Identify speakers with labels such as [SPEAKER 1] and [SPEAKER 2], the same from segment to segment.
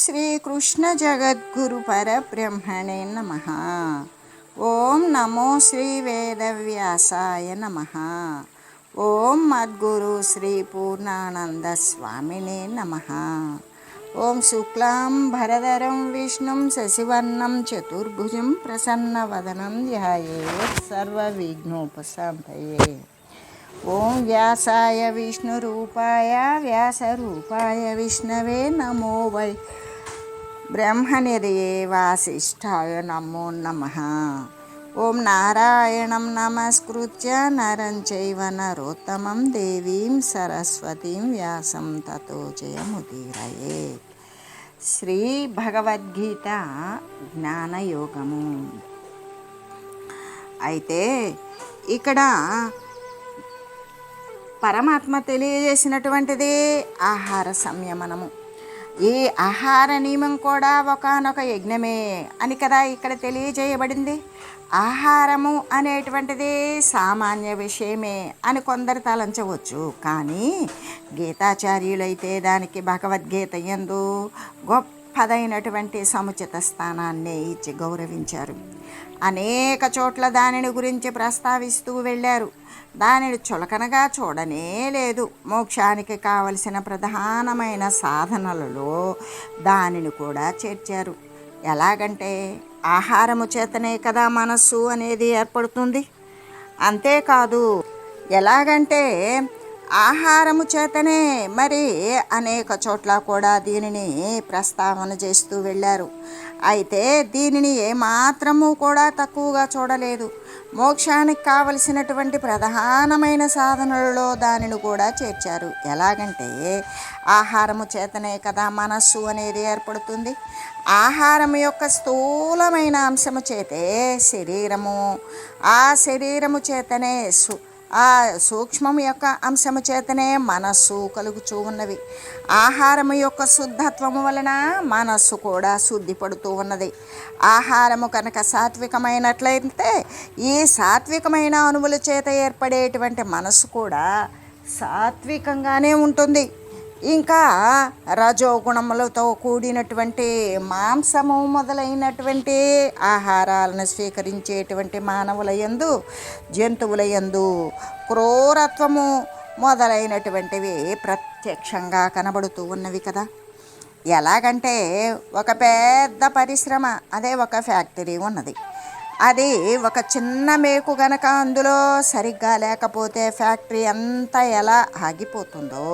[SPEAKER 1] శ్రీకృష్ణ జగద్గురు పరబ్రహ్మణే నమః. ఓం నమో శ్రీ వేదవ్యాసాయ నమః. ఓం మద్గురు శ్రీ పూర్ణానంద స్వామినే నమః. ఓం శుక్లాం భరధరం విష్ణుం శశివర్ణం చతుర్భుజం ప్రసన్నవదనం ధ్యాయేత్ సర్వవిఘ్నోపశాంతయే. ఓం వ్యాసాయ విష్ణురూపాయ వ్యాసరూపాయ విష్ణవే నమో వై బ్రహ్మనిధయే వాసిష్ఠాయ నమో నమః. ఓం నారాయణం నమస్కృత్య నరం చైవ నరోత్తమం దేవీం సరస్వతీం వ్యాసం తతో జయముదీరయేత్. శ్రీ భగవద్గీత జ్ఞానయోగము. అయితే ఇక్కడ పరమాత్మ తెలియజేసినటువంటిది ఆహార సంయమనము. ఈ ఆహార నియమం కూడా ఒకానొక యజ్ఞమే అని కదా ఇక్కడ తెలియజేయబడింది. ఆహారము అనేటువంటిది సామాన్య విషయమే అని కొందరు తలంచవచ్చు. కానీ గీతాచార్యులైతే దానికి భగవద్గీత యందు గొప్పదైనటువంటి సముచిత స్థానాన్ని ఇచ్చి గౌరవించారు. అనేక చోట్ల దానిని గురించి ప్రస్తావిస్తూ వెళ్ళారు. దానిని చులకనగా చూడనే లేదు. మోక్షానికి కావలసిన ప్రధానమైన సాధనలలో దానిని కూడా చేర్చారు. ఎలాగంటే ఆహారము చేతనే కదా మనస్సు అనేది ఏర్పడుతుంది. అంతేకాదు ఎలాగంటే ఆహారము చేతనే మరి అనేక చోట్ల కూడా దీనిని ప్రస్తావన చేస్తూ వెళ్ళారు. అయితే దీనిని ఏమాత్రము కూడా తక్కువగా చూడలేదు. మోక్షానికి కావలసినటువంటి ప్రధానమైన సాధనలలో దానిని కూడా చేర్చారు. ఎలాగంటే ఆహారము చేతనే కదా మనస్సు అనేది ఏర్పడుతుంది. ఆహారం యొక్క స్థూలమైన అంశము చేతే శరీరము, ఆ శరీరము చేతనే ఆ సూక్ష్మము యొక్క అంశము చేతనే మనస్సు కలుగుతూ ఉన్నవి. ఆహారము యొక్క శుద్ధత్వము వలన మనస్సు కూడా శుద్ధి పడుతూ ఉన్నది. ఆహారము కనుక సాత్వికమైనట్లయితే ఈ సాత్వికమైన అణువుల చేత ఏర్పడేటువంటి మనస్సు కూడా సాత్వికంగానే ఉంటుంది. ఇంకా రజోగుణములతో కూడినటువంటి మాంసము మొదలైనటువంటి ఆహారాలను స్వీకరించేటువంటి మానవుల యందు, జంతువుల యందు క్రూరత్వము మొదలైనటువంటివి ప్రత్యక్షంగా కనబడుతూ ఉన్నవి కదా. ఎలాగంటే ఒక పెద్ద పరిశ్రమ, అదే ఒక ఫ్యాక్టరీ ఉన్నది. అది ఒక చిన్న మేకు గనక అందులో సరిగ్గా లేకపోతే ఫ్యాక్టరీ అంతా ఎలా ఆగిపోతుందో,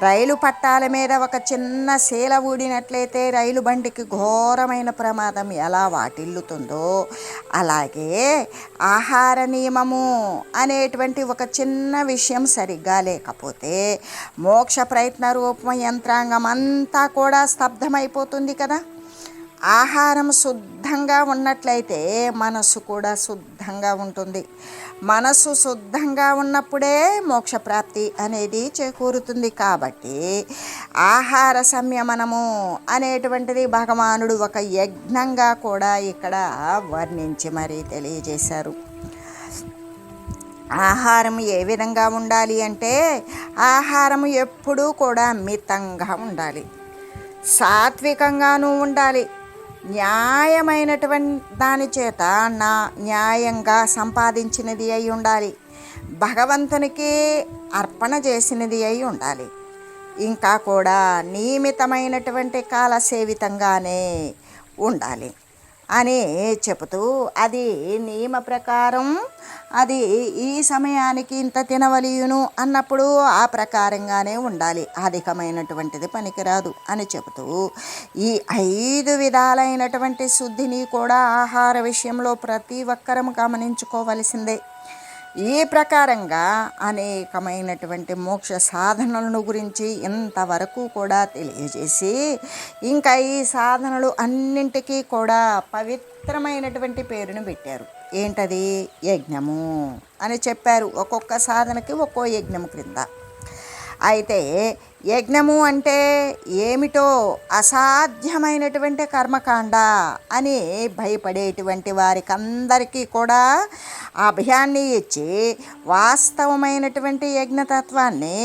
[SPEAKER 1] రైలు పట్టాల మీద ఒక చిన్న శీల ఊడినట్లయితే రైలు బండికి ఘోరమైన ప్రమాదం ఎలా వాటిల్లుతుందో, అలాగే ఆహార నియమము అనేటువంటి ఒక చిన్న విషయం సరిగ్గా లేకపోతే మోక్ష ప్రయత్న రూపం యంత్రాంగం అంతా కూడా స్తబ్దమైపోతుంది కదా. ఆహారం శుద్ధంగా ఉన్నట్లయితే మనస్సు కూడా శుద్ధంగా ఉంటుంది. మనస్సు శుద్ధంగా ఉన్నప్పుడే మోక్షప్రాప్తి అనేది చేకూరుతుంది. కాబట్టి ఆహార సంయమనము అనేటువంటిది భగవానుడు ఒక యజ్ఞంగా కూడా ఇక్కడ వర్ణించి మరీ తెలియజేశారు. ఆహారం ఏ విధంగా ఉండాలి అంటే ఆహారం ఎప్పుడూ కూడా మితంగా ఉండాలి, సాత్వికంగానూ ఉండాలి, న్యాయమైనటువంటి దాని చేత న్యాయంగా సంపాదించినది అయి ఉండాలి, భగవంతునికి అర్పణ చేసినది అయి ఉండాలి, ఇంకా కూడా నియమితమైనటువంటి కాలసేవితంగానే ఉండాలి అని చెబుతూ, అది నియమ ప్రకారం అది ఈ సమయానికి ఇంత తినవలియును అన్నప్పుడు ఆ ప్రకారంగానే ఉండాలి, అధికమైనటువంటిది పనికిరాదు అని చెబుతూ ఈ 5 విధాలైనటువంటి శుద్ధిని కూడా ఆహార విషయంలో ప్రతి ఒక్కరూ గమనించుకోవలసిందే. ఈ ప్రకారంగా అనేకమైనటువంటి మోక్ష సాధనలను గురించి ఇంతవరకు కూడా తెలియజేసి, ఇంకా ఈ సాధనలు అన్నింటికీ కూడా పవిత్రమైనటువంటి పేరును పెట్టారు. ఏంటది? యజ్ఞము అని చెప్పారు. ఒక్కొక్క సాధనకి ఒక్కో యజ్ఞము క్రింద. అయితే యజ్ఞము అంటే ఏమిటో అసాధ్యమైనటువంటి కర్మకాండ అని భయపడేటువంటి వారికి అందరికీ కూడా అభయాన్ని ఇచ్చి వాస్తవమైనటువంటి యజ్ఞతత్వాన్ని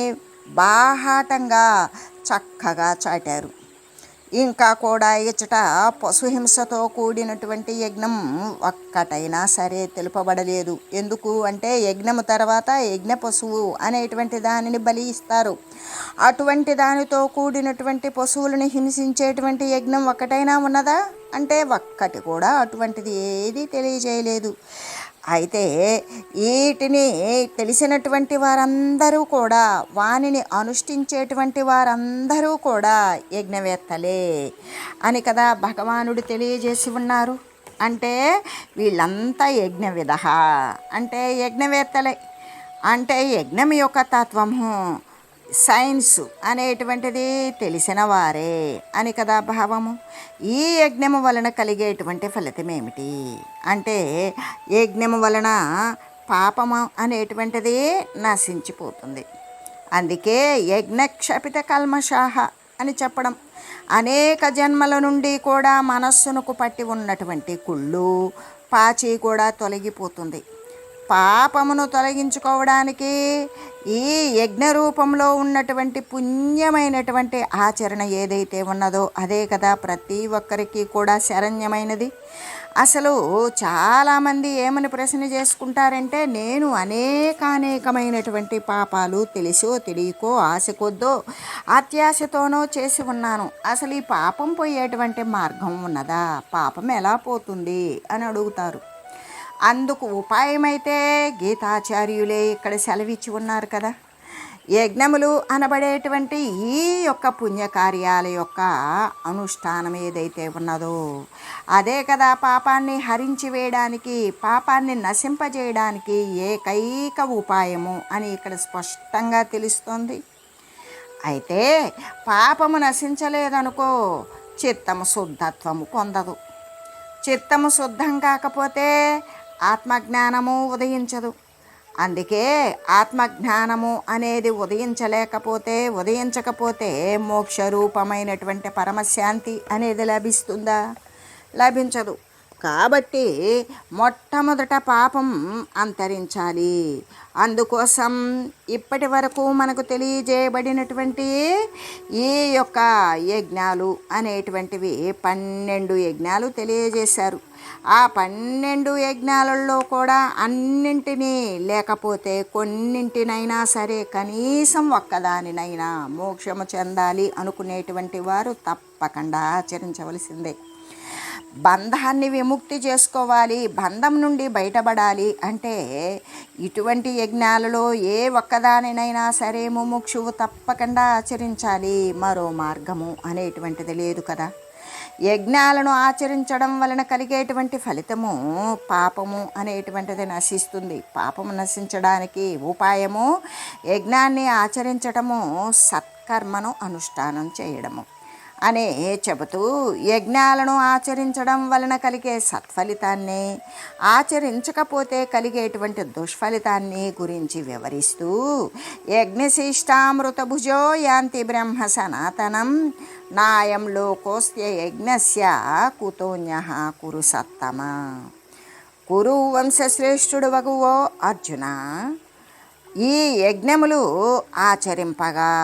[SPEAKER 1] బాహాటంగా చక్కగా చాటారు. ఇంకా కూడా ఇచ్చట పశుహింసతో కూడినటువంటి యజ్ఞం ఒక్కటైనా సరే తెలుపబడలేదు. ఎందుకు అంటే యజ్ఞము తర్వాత యజ్ఞ పశువు అనేటువంటి దానిని బలి ఇస్తారు. అటువంటి దానితో కూడినటువంటి పశువులను హింసించేటువంటి యజ్ఞం ఒక్కటైనా ఉన్నదా అంటే ఒక్కటి కూడా అటువంటిది ఏది తెలియజేయలేదు. అయితే వీటిని తెలిసినటువంటి వారందరూ కూడా వానిని అనుష్ఠించేటువంటి వారందరూ కూడా యజ్ఞవేత్తలే అని కదా భగవానుడు తెలియజేసి ఉన్నారు. అంటే వీళ్ళంతా యజ్ఞ విధ అంటే యజ్ఞవేత్తలే. అంటే యజ్ఞం యొక్క తత్వము సైన్స్ అనేటువంటిది తెలిసిన వారే అని కదా భావము. ఈ యజ్ఞము వలన కలిగేటువంటి ఫలితం ఏమిటి అంటే యజ్ఞము వలన పాపము అనేటువంటిది నశించిపోతుంది. అందుకే యజ్ఞక్షపిత కల్మషాహ అని చెప్పడం. అనేక జన్మల నుండి కూడా మనస్సునకు పట్టి ఉన్నటువంటి కుళ్ళు పాచి కూడా తొలగిపోతుంది. పాపమును తొలగించుకోవడానికి ఈ యజ్ఞ రూపంలో ఉన్నటువంటి పుణ్యమైనటువంటి ఆచరణ ఏదైతే ఉన్నదో అదే కదా ప్రతి ఒక్కరికి కూడా శరణ్యమైనది. అసలు చాలామంది ఏమని ప్రశ్న చేసుకుంటారంటే నేను అనేకమైనటువంటి పాపాలు తెలిసో తెలియకో ఆశ కొద్దో అత్యాశతోనో చేసి ఉన్నాను, అసలు ఈ పాపం పోయేటువంటి మార్గం ఉన్నదా, పాపం ఎలా పోతుంది అని అడుగుతారు. అందుకు ఉపాయమైతే గీతాచార్యులే ఇక్కడ సెలవిచ్చి ఉన్నారు కదా. యజ్ఞములు అనబడేటువంటి ఈ యొక్క పుణ్యకార్యాల యొక్క అనుష్ఠానం ఏదైతే ఉన్నదో అదే కదా పాపాన్ని హరించి వేయడానికి, పాపాన్ని నశింపజేయడానికి ఏకైక ఉపాయము అని ఇక్కడ స్పష్టంగా తెలుస్తోంది. అయితే పాపము నశించలేదనుకో చిత్తము శుద్ధత్వము పొందదు. చిత్తము శుద్ధం కాకపోతే ఆత్మజ్ఞానము ఉదయించదు. అందుకే ఆత్మజ్ఞానము అనేది ఉదయించకపోతే మోక్షరూపమైనటువంటి పరమశాంతి అనేది లభిస్తుందా? లభించదు. కాబట్టి మొట్టమొదట పాపం అంతరించాలి. అందుకోసం ఇప్పటి వరకు మనకు తెలియజేయబడినటువంటి ఈ యొక్క యజ్ఞాలు అనేటువంటివి 12 యజ్ఞాలు తెలియజేశారు. ఆ 12 యజ్ఞాలలో కూడా అన్నింటినీ లేకపోతే కొన్నింటినైనా సరే కనీసం ఒక్కదానినైనా మోక్షము చెందాలి అనుకునేటువంటి వారు తప్పకుండా ఆచరించవలసిందే. బంధాన్ని విముక్తి చేసుకోవాలి, బంధం నుండి బయటపడాలి అంటే ఇటువంటి యజ్ఞాలలో ఏ ఒక్కదానినైనా సరే ముముక్షువు తప్పకుండా ఆచరించాలి. మరో మార్గము అనేటువంటిది లేదు కదా. యజ్ఞాలను ఆచరించడం వలన కలిగేటువంటి ఫలితము పాపము అనేటువంటిది నశిస్తుంది. పాపము నశించడానికి ఉపాయము యజ్ఞాన్ని ఆచరించడము, సత్కర్మను అనుష్ఠానం చేయడము అనే చెబుతూ యజ్ఞాలను ఆచరించడం వలన కలిగే సత్ఫలితాన్ని, ఆచరించకపోతే కలిగేటువంటి దుష్ఫలితాన్ని గురించి వివరిస్తూ యజ్ఞశిష్టామృత భుజో యాంతి బ్రహ్మ సనాతనం నాయం లోకోస్య యజ్ఞస్య కుతోన్యః కురు సత్తమ. కురు వంశశ్రేష్ఠుడు వగువో అర్జున, ఈ యజ్ఞములు ఆచరింపగా,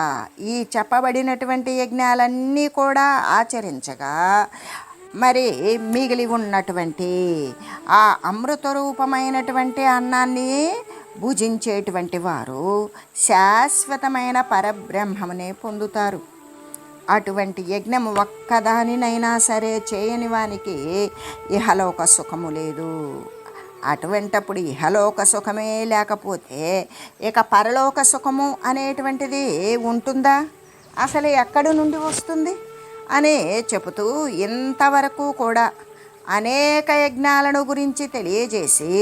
[SPEAKER 1] ఈ చెప్పబడినటువంటి యజ్ఞాలన్నీ కూడా ఆచరించగా మరి మిగిలి ఉన్నటువంటి ఆ అమృత రూపమైనటువంటి అన్నాన్ని భుజించేటువంటి వారు శాశ్వతమైన పరబ్రహ్మమునే పొందుతారు. అటువంటి యజ్ఞము ఒక్కదానినైనా సరే చేయని వానికి ఇహలోక సుఖము లేదు. అటువంటప్పుడు ఇహలోక సుఖమే లేకపోతే ఇక పరలోక సుఖము అనేటువంటిది ఉంటుందా? అసలు ఎక్కడి నుండి వస్తుంది అని చెబుతూ ఇంతవరకు కూడా అనేక యజ్ఞాలను గురించి తెలియజేసి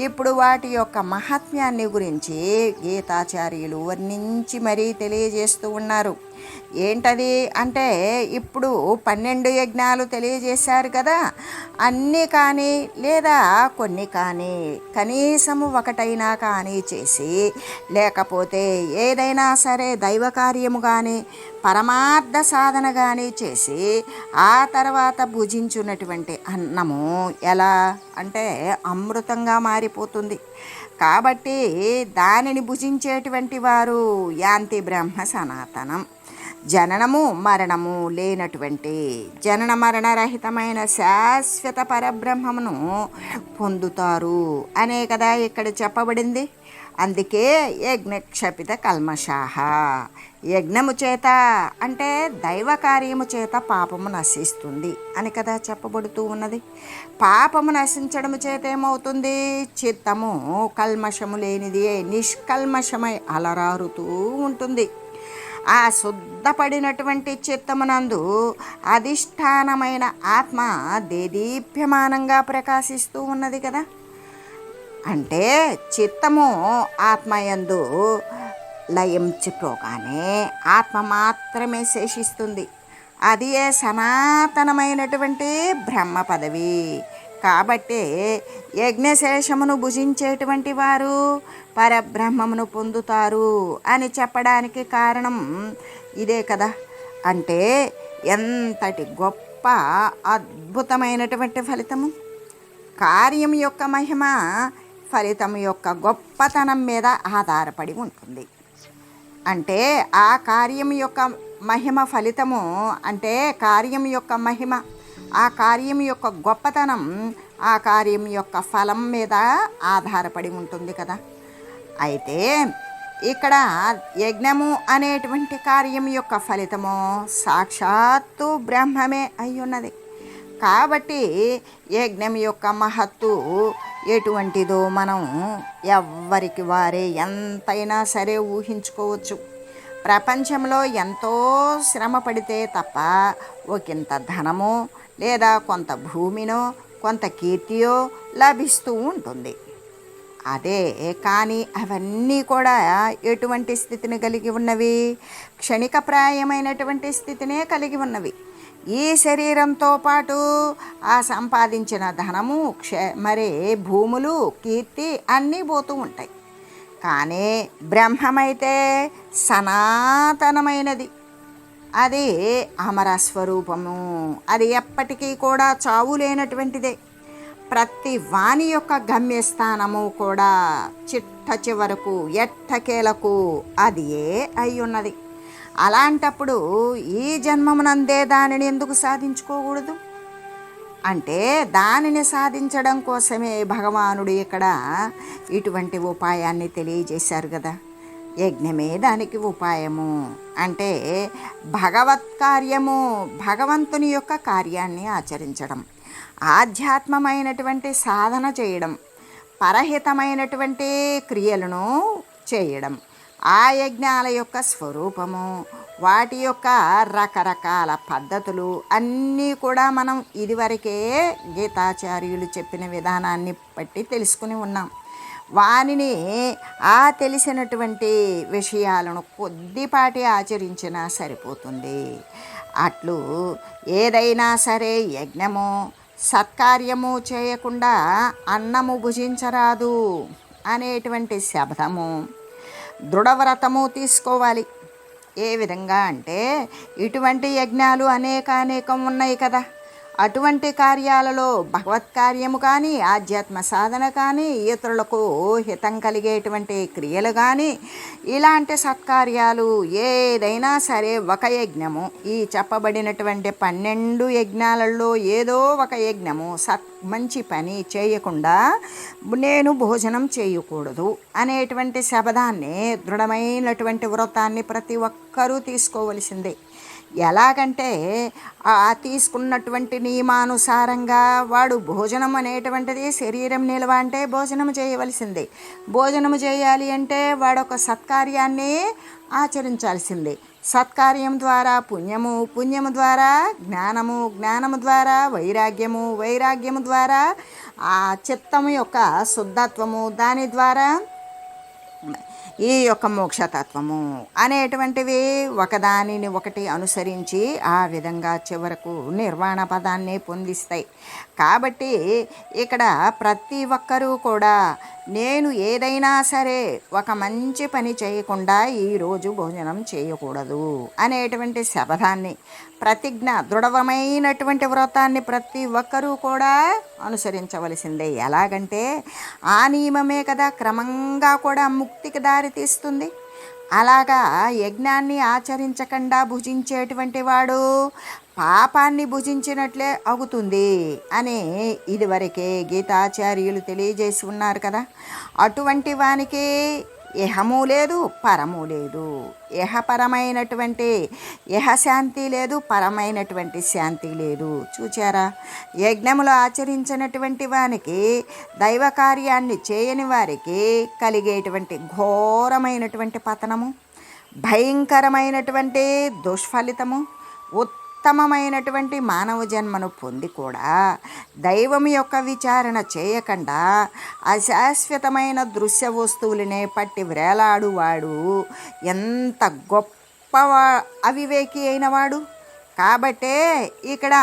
[SPEAKER 1] ఇప్పుడు వాటి యొక్క మహాత్మ్యాన్ని గురించి గీతాచార్యులు వర్ణించి మరీ తెలియజేస్తూ ఉన్నారు. ఏంటది అంటే ఇప్పుడు 12 యజ్ఞాలు తెలియజేశారు కదా, అన్నీ కానీ లేదా కొన్ని కానీ కనీసము ఒకటైనా కానీ చేసి, లేకపోతే ఏదైనా సరే దైవ కార్యము కానీ పరమార్థ సాధన కానీ చేసి ఆ తర్వాత భుజించున్నటువంటి అన్నము ఎలా అంటే అమృతంగా మారిపోతుంది. కాబట్టి దానిని భుజించేటువంటి వారు యాంతి బ్రహ్మ సనాతనం, జననము మరణము లేనటువంటి జనన మరణరహితమైన శాశ్వత పరబ్రహ్మమును పొందుతారు అనే కదా ఇక్కడ చెప్పబడింది. అందుకే యజ్ఞక్షపిత కల్మషాహ, యజ్ఞము చేత అంటే దైవ కార్యము చేత పాపము నశిస్తుంది అని కదా చెప్పబడుతూ ఉన్నది. పాపము నశించడము చేత ఏమవుతుంది? చిత్తము కల్మషము లేనిది నిష్కల్మషమై అలరారుతూ ఉంటుంది. ఆ శుద్ధపడినటువంటి చిత్తమునందు అధిష్టానమైన ఆత్మ దేదీప్యమానంగా ప్రకాశిస్తూ ఉన్నది కదా. అంటే చిత్తము ఆత్మయందు లయించిపోగానే ఆత్మ మాత్రమే శేషిస్తుంది. అది సనాతనమైనటువంటి బ్రహ్మ పదవి. కాబట్టి యజ్ఞశేషమును భుజించేటువంటి వారు పరబ్రహ్మమును పొందుతారు అని చెప్పడానికి కారణం ఇదే కదా. అంటే ఎంతటి గొప్ప అద్భుతమైనటువంటి ఫలితము! కార్యం యొక్క మహిమ ఫలితం యొక్క గొప్పతనం మీద ఆధారపడి ఉంటుంది. అంటే ఆ కార్యం యొక్క మహిమ ఫలితము అంటే కార్యం యొక్క మహిమ, ఆ కార్యం యొక్క గొప్పతనం ఆ కార్యం యొక్క ఫలం మీద ఆధారపడి ఉంటుంది కదా. అయితే ఇక్కడ యజ్ఞము అనేటువంటి కార్యం యొక్క ఫలితము సాక్షాత్తు బ్రహ్మమే అయ్యున్నది. కాబట్టి యజ్ఞం యొక్క మహత్తు ఎటువంటిదో మనం ఎవ్వరికి వారే ఎంతైనా సరే ఊహించుకోవచ్చు. ప్రపంచంలో ఎంతో శ్రమ పడితే తప్ప ఒకంత ధనమో లేదా కొంత భూమినో కొంత కీర్తియో లభిస్తూ ఉంటుంది. అదే కానీ అవన్నీ కూడా ఎటువంటి స్థితిని కలిగి ఉన్నవి? క్షణికప్రాయమైనటువంటి స్థితినే కలిగి ఉన్నవి. ఈ శరీరంతో పాటు ఆ సంపాదించిన ధనము మరే భూములు కీర్తి అన్నీ పోతూ ఉంటాయి. కానీ బ్రహ్మమైతే సనాతనమైనది, అది అమరస్వరూపము, అది ఎప్పటికీ కూడా చావు లేనటువంటిదే. ప్రతి వాణి యొక్క గమ్యస్థానము కూడా చిట్ట చివరకు ఎట్టకేలకు అది అయి ఉన్నది. అలాంటప్పుడు ఈ జన్మమునందే దానిని ఎందుకు సాధించుకోకూడదు? అంటే దానిని సాధించడం కోసమే భగవానుడు ఇక్కడ ఇటువంటి ఉపాయాన్ని తెలియజేశారు కదా. యజ్ఞమే దానికి ఉపాయము. అంటే భగవత్ కార్యము, భగవంతుని యొక్క కార్యాన్ని ఆచరించడం, ఆధ్యాత్మమైనటువంటి సాధన చేయడం, పరహితమైనటువంటి క్రియలను చేయడం, ఆ యజ్ఞాల యొక్క స్వరూపము, వాటి యొక్క రకరకాల పద్ధతులు అన్నీ కూడా మనం ఇదివరకే గీతాచార్యులు చెప్పిన విధానాన్ని బట్టి తెలుసుకుని ఉన్నాం. వానిని ఆ తెలిసినటువంటి విషయాలను కొద్దిపాటి ఆచరించినా సరిపోతుంది. అట్లు ఏదైనా సరే యజ్ఞము సత్కార్యము చేయకుండా అన్నము భుజించరాదు అనేటువంటి శబ్దము దృఢవ్రతము తీసుకోవాలి. ఏ విధంగా అంటే ఇటువంటి యజ్ఞాలు అనేకం ఉన్నాయి కదా. అటువంటి కార్యాలలో భగవత్ కార్యము కానీ, ఆధ్యాత్మ సాధన కానీ, ఇతరులకు హితం కలిగేటువంటి క్రియలు కానీ, ఇలాంటి సత్కార్యాలు ఏదైనా సరే ఒక యజ్ఞము, ఈ చెప్పబడినటువంటి 12 యజ్ఞాలలో ఏదో ఒక యజ్ఞము మంచి పని చేయకుండా నేను భోజనం చేయకూడదు అనేటువంటి శబ్దాన్ని, దృఢమైనటువంటి వ్రతాన్ని ప్రతి ఒక్కరూ తీసుకోవలసిందే. ఎలాగంటే ఆ తీసుకున్నటువంటి నియమానుసారంగా వాడు భోజనం అనేటువంటిది శరీరం నిల్వ అంటే భోజనం చేయవలసిందే. భోజనము చేయాలి అంటే వాడొక సత్కార్యాన్ని ఆచరించాల్సిందే. సత్కార్యం ద్వారా పుణ్యము, పుణ్యము ద్వారా జ్ఞానము, జ్ఞానము ద్వారా వైరాగ్యము, వైరాగ్యము ద్వారా ఆ చిత్తము యొక్క శుద్ధత్వము, దాని ద్వారా ఈ యొక్క మోక్షతత్వము అనేటువంటివి ఒకదానిని ఒకటి అనుసరించి ఆ విధంగా చివరకు నిర్వాణ పదాన్ని పొందిస్తాయి. కాబట్టి ఇక్కడ ప్రతి ఒక్కరూ కూడా నేను ఏదైనా సరే ఒక మంచి పని చేయకుండా ఈరోజు భోజనం చేయకూడదు అనేటువంటి శపథాన్ని, ప్రతిజ్ఞ, దృఢమైనటువంటి వ్రతాన్ని ప్రతి ఒక్కరూ కూడా అనుసరించవలసిందే. ఎలాగంటే ఆ నియమమే కదా క్రమంగా కూడా ముక్తికి దారి తీస్తుంది. అలాగా యజ్ఞాన్ని ఆచరించకుండా భుజించేటువంటి వాడు పాపాన్ని భుజించినట్లే అవుతుంది అని ఇదివరకే గీతాచార్యులు తెలియజేసి ఉన్నారు కదా. అటువంటి వానికి ఇహము లేదు, పరము లేదు. ఇహపరమైనటువంటి ఇహశాంతి లేదు, పరమైనటువంటి శాంతి లేదు. చూచారా, యజ్ఞములు ఆచరించినటువంటి వానికి, దైవ కార్యాన్ని చేయని వారికి కలిగేటువంటి ఘోరమైనటువంటి పతనము, భయంకరమైనటువంటి దుష్ఫలితము, ఉత్తమమైనటువంటి మానవ జన్మను పొంది కూడా దైవం యొక్క విచారణ చేయకుండా అశాశ్వతమైన దృశ్య వస్తువులనే పట్టి వ్రేలాడువాడు ఎంత గొప్ప అవివేకి అయినవాడు. కాబట్టే ఇక్కడ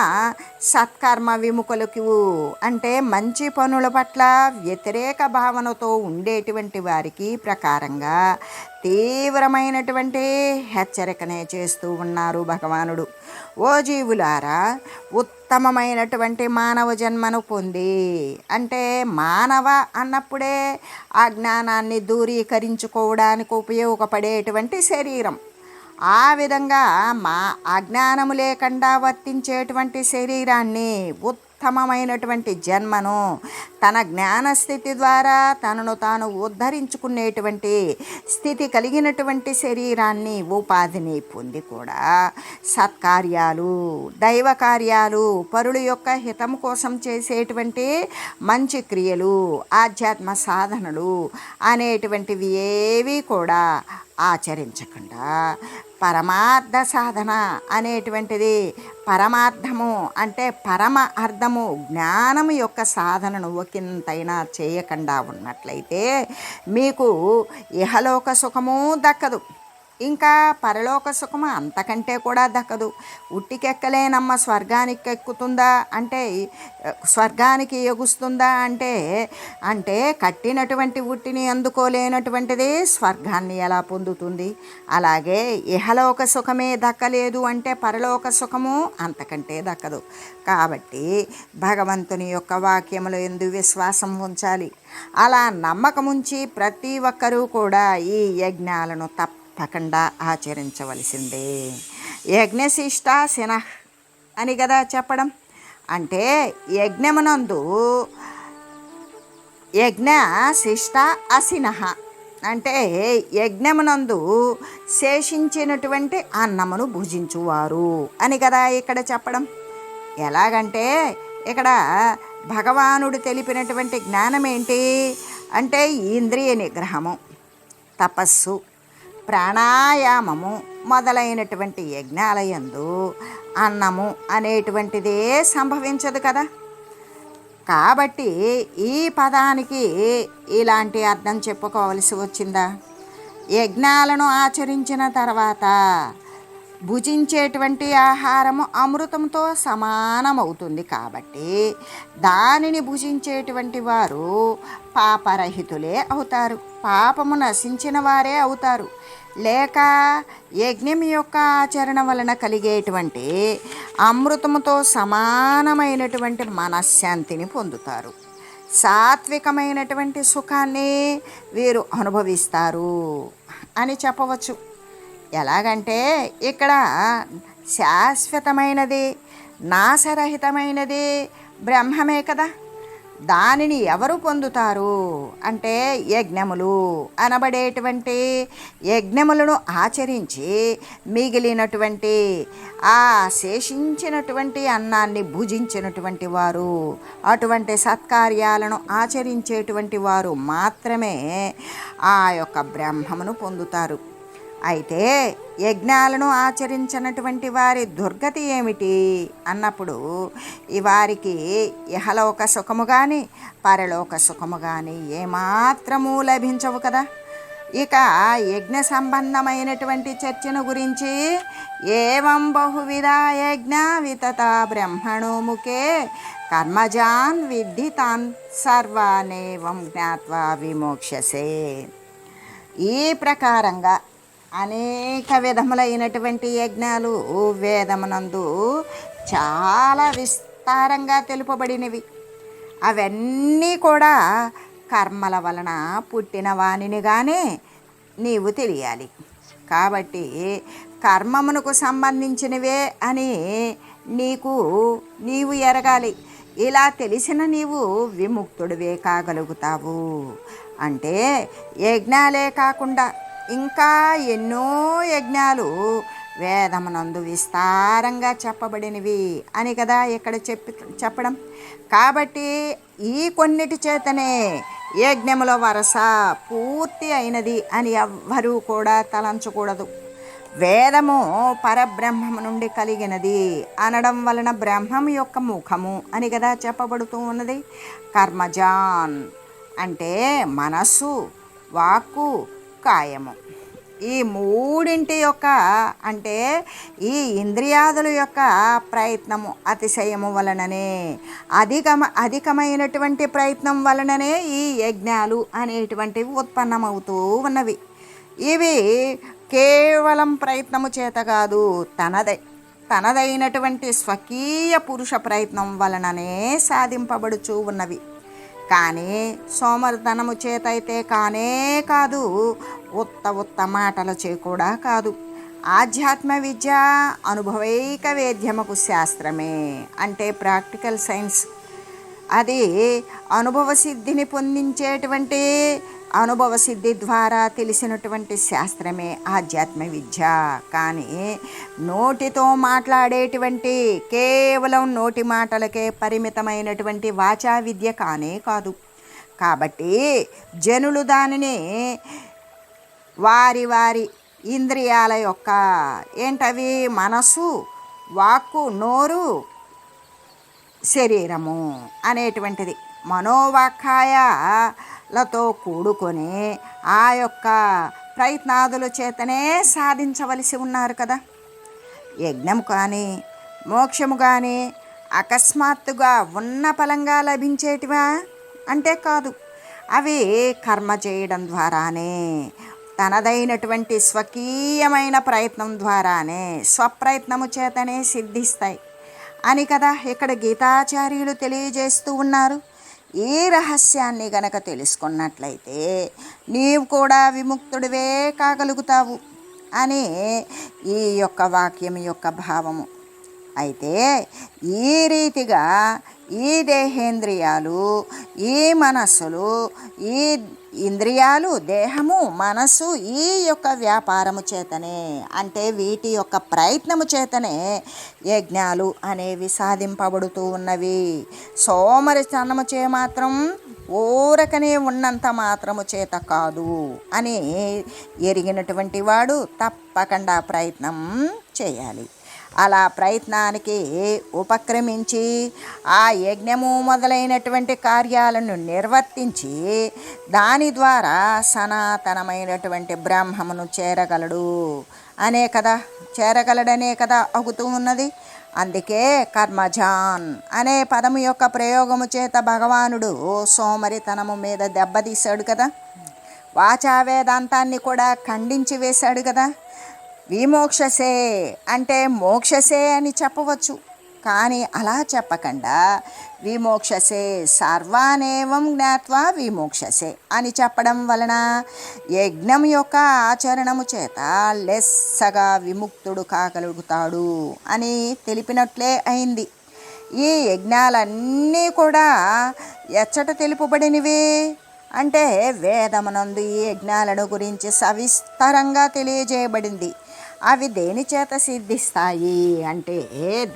[SPEAKER 1] సత్కర్మ విముఖులకు అంటే మంచి పనుల పట్ల వ్యతిరేక భావనతో ఉండేటువంటి వారికి ప్రకారంగా తీవ్రమైనటువంటి హెచ్చరికనే చేస్తూ ఉన్నారు భగవానుడు. ఓ జీవులారా, ఉత్తమమైనటువంటి మానవ జన్మను పొంది, అంటే మానవ అన్నప్పుడే అజ్ఞానాన్ని దూరీకరించుకోవడానికి ఉపయోగపడేటువంటి శరీరం. ఆ విధంగా మా అజ్ఞానము లేకుండా వర్తించేటువంటి శరీరాన్ని, ఉత్తమమైనటువంటి జన్మను, తన జ్ఞానస్థితి ద్వారా తనను తాను ఉద్ధరించుకునేటువంటి స్థితి కలిగినటువంటి శరీరాన్ని, ఉపాధిని పొంది కూడా సత్కార్యాలు, దైవ కార్యాలు, పరుల యొక్క హితం కోసం చేసేటువంటి మంచి క్రియలు, ఆధ్యాత్మ సాధనలు అనేటువంటివి ఏవి కూడా ఆచరించకుండా పరమార్థ సాధన అనేటువంటిది, పరమార్థము అంటే పరమ అర్థము, జ్ఞానము యొక్క సాధనను ఒకంతైనా చేయకుండా ఉన్నట్లయితే మీకు ఇహలోక సుఖము దక్కదు, ఇంకా పరలోక సుఖము అంతకంటే కూడా దక్కదు. ఉట్టికెక్కలేనమ్మ స్వర్గానికి ఎక్కుతుందా అంటే, స్వర్గానికి ఎగుస్తుందా అంటే కట్టినటువంటి ఉట్టిని అందుకోలేనటువంటిది స్వర్గాన్ని ఎలా పొందుతుంది? అలాగే ఇహలోక సుఖమే దక్కలేదు అంటే పరలోక సుఖము అంతకంటే దక్కదు. కాబట్టి భగవంతుని యొక్క వాక్యముల యందు విశ్వాసం ఉంచాలి. అలా నమ్మకముంచి ప్రతి ఒక్కరూ కూడా ఈ యజ్ఞాలను తప్పకుండా ఆచరించవలసిందే. యజ్ఞశిష్ట శిన అని కదా చెప్పడం. అంటే యజ్ఞమునందు యజ్ఞ శిష్ట అసినః అంటే యజ్ఞమునందు శేషించినటువంటి అన్నమును భుజించువారు అని కదా ఇక్కడ చెప్పడం. ఎలాగంటే ఇక్కడ భగవానుడు తెలిపినటువంటి జ్ఞానం ఏంటి అంటే ఇంద్రియ నిగ్రహము, తపస్సు, ప్రాణాయామము మొదలైనటువంటి యజ్ఞాలయందు అన్నము అనేటువంటిదే సంభవించదు కదా. కాబట్టి ఈ పదానికి ఇలాంటి అర్థం చెప్పుకోవలసి వచ్చిందా? యజ్ఞాలను ఆచరించిన తర్వాత భుజించేటువంటి ఆహారము అమృతంతో సమానమవుతుంది. కాబట్టి దానిని భుజించేటువంటి వారు పాపరహితులే అవుతారు, పాపము నశించిన వారే అవుతారు. లేక యజ్ఞం యొక్క ఆచరణ వలన కలిగేటువంటి అమృతముతో సమానమైనటువంటి మనశ్శాంతిని పొందుతారు, సాత్వికమైనటువంటి సుఖాన్ని వీరు అనుభవిస్తారు అని చెప్పవచ్చు. ఎలాగంటే ఇక్కడ శాశ్వతమైనది, నాశరహితమైనది బ్రహ్మమే కదా. దానిని ఎవరు పొందుతారు అంటే యజ్ఞములు అనబడేటువంటి యజ్ఞములను ఆచరించి మిగిలినటువంటి ఆ శేషించినటువంటి అన్నాన్ని భుజించినటువంటి వారు, అటువంటి సత్కార్యాలను ఆచరించేటువంటి వారు మాత్రమే ఆ యొక్క బ్రహ్మమును పొందుతారు. అయితే యజ్ఞాలను ఆచరించినటువంటి వారి దుర్గతి ఏమిటి అన్నప్పుడు వారికి ఇహలోక సుఖము కానీ పరలోక సుఖము కానీ ఏమాత్రము లభించవు కదా. ఇక యజ్ఞ సంబంధమైనటువంటి చర్చను గురించి ఏవం బహువిధ యజ్ఞ వితత బ్రహ్మణో ముఖే కర్మజాన్ విద్ధి తాన్ సర్వానేవం జ్ఞాత్వా విమోక్షసే. ఈ ప్రకారంగా అనేక విధములైనటువంటి యజ్ఞాలు వేదమునందు చాలా విస్తారంగా తెలుపబడినవి. అవన్నీ కూడా కర్మల వలన పుట్టిన వానిని కానీ నీవు తెలియాలి. కాబట్టి కర్మమునకు సంబంధించినవే అని నీవు ఎరగాలి. ఇలా తెలిసిన నీవు విముక్తుడివే కాగలుగుతావు. అంటే యజ్ఞాలే కాకుండా ఇంకా ఎన్నో యజ్ఞాలు వేదమునందు విస్తారంగా చెప్పబడినవి అని కదా ఇక్కడ చెప్పడం. కాబట్టి ఈ కొన్నిటి చేతనే యజ్ఞముల వరస పూర్తి అయినది అని ఎవ్వరూ కూడా తలంచకూడదు. వేదము పరబ్రహ్మము నుండి కలిగినది అనడం వలన బ్రహ్మం యొక్క ముఖము అని కదా చెప్పబడుతూ ఉన్నది. కర్మజాన్ అంటే మనస్సు, వాక్కు, కాయము. ఈ మూడింటి యొక్క అంటే ఈ ఇంద్రియాదుల యొక్క ప్రయత్నము అతిశయము వలననే అధికమైనటువంటి ప్రయత్నం వలననే ఈ యజ్ఞాలు అనేటువంటివి ఉత్పన్నమవుతూ ఉన్నవి. ఇవి కేవలం ప్రయత్నము చేత కాదు, తనదైనటువంటి స్వకీయ పురుష ప్రయత్నం వలననే సాధింపబడుచూ ఉన్నవి. కానీ సోమరితనము చేత అయితే కానే కాదు, ఉత్త మాటలచే కూడా కాదు. ఆధ్యాత్మ విద్య అనుభవైక వేద్యముకు శాస్త్రమే, అంటే ప్రాక్టికల్ సైన్స్. అది అనుభవ సిద్ధిని పొందించేటువంటి అనుభవ సిద్ధి ద్వారా తెలిసినటువంటి శాస్త్రమే ఆధ్యాత్మ విద్య. కానీ నోటితో మాట్లాడేటువంటి కేవలం నోటి మాటలకే పరిమితమైనటువంటి వాచా విద్య కానే కాదు. కాబట్టి జనులు దానిని వారి వారి ఇంద్రియాల యొక్క ఏంటవి మనసు, వాక్కు, నోరు, శరీరము అనేటువంటిది మనోవాక్కాయాలతో కూడుకొని ఆ యొక్క ప్రయత్నాదుల చేతనే సాధించవలసి ఉన్నారు కదా. యజ్ఞము కానీ మోక్షము కానీ అకస్మాత్తుగా ఉన్న ఫలంగా లభించేటివా అంటే కాదు. అవి కర్మ చేయడం ద్వారానే, తనదైనటువంటి స్వకీయమైన ప్రయత్నం ద్వారానే, స్వప్రయత్నము చేతనే సిద్ధిస్తాయి అని కదా ఇక్కడ గీతాచార్యులు తెలియజేస్తూ ఉన్నారు. ఈ రహస్యాన్ని గనక తెలుసుకున్నట్లయితే నీవు కూడా విముక్తుడివే కాగలుగుతావు అని ఈ యొక్క వాక్యం యొక్క భావము. అయితే ఈ రీతిగా ఈ దేహేంద్రియాలు, ఈ మనస్సులు, ఈ ఇంద్రియాలు, దేహము, మనస్సు ఈ యొక్క వ్యాపారము చేతనే అంటే వీటి యొక్క ప్రయత్నము చేతనే యజ్ఞాలు అనేవి సాధింపబడుతూ ఉన్నవి. సోమరితనము చే మాత్రం ఊరకనే ఉన్నంత మాత్రము చేత కాదు అని ఎరిగినటువంటి వాడు తప్పకుండా ప్రయత్నం చేయాలి. అలా ప్రయత్నానికి ఉపక్రమించి ఆ యజ్ఞము మొదలైనటువంటి కార్యాలను నిర్వర్తించి దాని ద్వారా సనాతనమైనటువంటి బ్రహ్మమును చేరగలడనే కదా అవుతూ ఉన్నది. అందుకే కర్మజాన్ అనే పదము యొక్క ప్రయోగము చేత భగవానుడు సోమరితనము మీద దెబ్బతీశాడు కదా. వాచా వేదాంతాన్ని కూడా ఖండించి వేశాడు కదా. విమోక్షసే అంటే మోక్షసే అని చెప్పవచ్చు, కానీ అలా చెప్పకుండా విమోక్షసే సర్వానేవం జ్ఞాత్వా విమోక్షసే అని చెప్పడం వలన యజ్ఞం యొక్క ఆచరణము చేత లెస్సగా విముక్తుడు కాగలుగుతాడు అని తెలిపినట్లే అయింది. ఈ యజ్ఞాలన్నీ కూడా ఎచ్చట తెలుపబడినవి అంటే వేదమునందు ఈ యజ్ఞాలను గురించి సవిస్తరంగా తెలియజేయబడింది. అవి దేని చేత సిద్ధిస్తాయి అంటే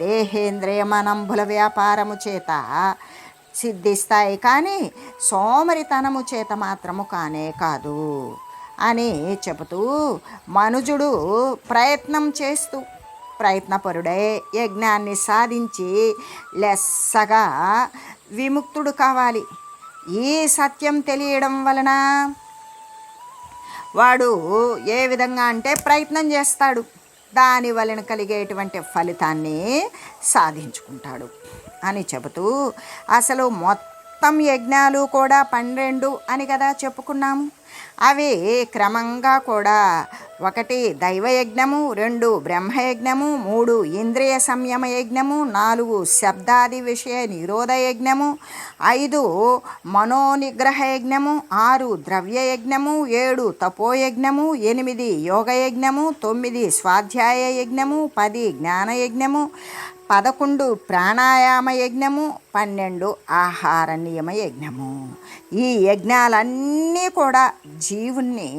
[SPEAKER 1] దేహేంద్రియ మనంబుల వ్యాపారము చేత సిద్ధిస్తాయి, కానీ సోమరితనము చేత మాత్రము కానే కాదు అని చెబుతూ మనుజుడు ప్రయత్నం చేస్తూ ప్రయత్నపరుడై యజ్ఞాన్ని సాధించి లెస్సగా విముక్తుడు కావాలి. ఈ సత్యం తెలియడం వలన వాడు ఏ విధంగా అంటే ప్రయత్నం చేస్తాడు, దాని వలన కలిగేటువంటి ఫలితాన్ని సాధించుకుంటాడు అని చెబుతూ అసలు మొత్తం యజ్ఞాలు కూడా 12 అని కదా చెప్పుకున్నాము. అవి క్రమంగా కూడా 1 దైవయజ్ఞము, 2 బ్రహ్మయజ్ఞము, 3 ఇంద్రియ సంయమ యజ్ఞము, 4 శబ్దాది విషయ నిరోధ యజ్ఞము, 5 మనోనిగ్రహ యజ్ఞము, 6 ద్రవ్య యజ్ఞము, 7 తపోయజ్ఞము, 8 యోగయజ్ఞము, 9 స్వాధ్యాయ యజ్ఞము, 10 జ్ఞానయజ్ఞము, 11 ప్రాణాయామ యజ్ఞము, 12 ఆహార నియమ యజ్ఞము. ఈ యజ్ఞాలన్నీ కూడా జీవుణ్ణి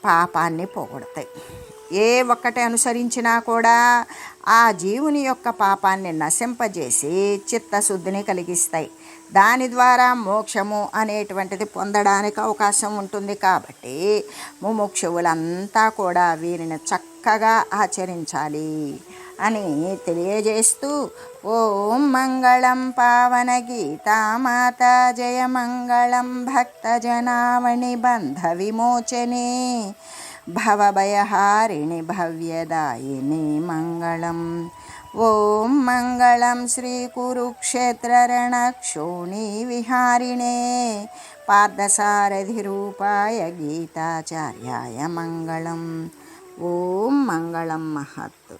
[SPEAKER 1] పాపాన్ని పోగొడతాయి. ఏ ఒక్కటి అనుసరించినా కూడా ఆ జీవుని యొక్క పాపాన్ని నశింపజేసి చిత్తశుద్ధిని కలిగిస్తాయి. దాని ద్వారా మోక్షము అనేటువంటిది పొందడానికి అవకాశం ఉంటుంది. కాబట్టి ముముక్షువులంతా కూడా వీరిని చక్కగా ఆచరించాలి అని తెలియజేస్తూ, ఓం మంగళం పావన గీతామాత, జయ మంగళం భక్తజనావణి బంధ విమోచనే, భవభయహారిణి భవ్యదాయిని మంగళం. ఓం మంగళం శ్రీ కురుక్షేత్ర రణక్షోణి విహారిణే, పార్థసారథి రూపాయ గీతాచార్యాయ మంగళం. ఓం మంగళం మహత్.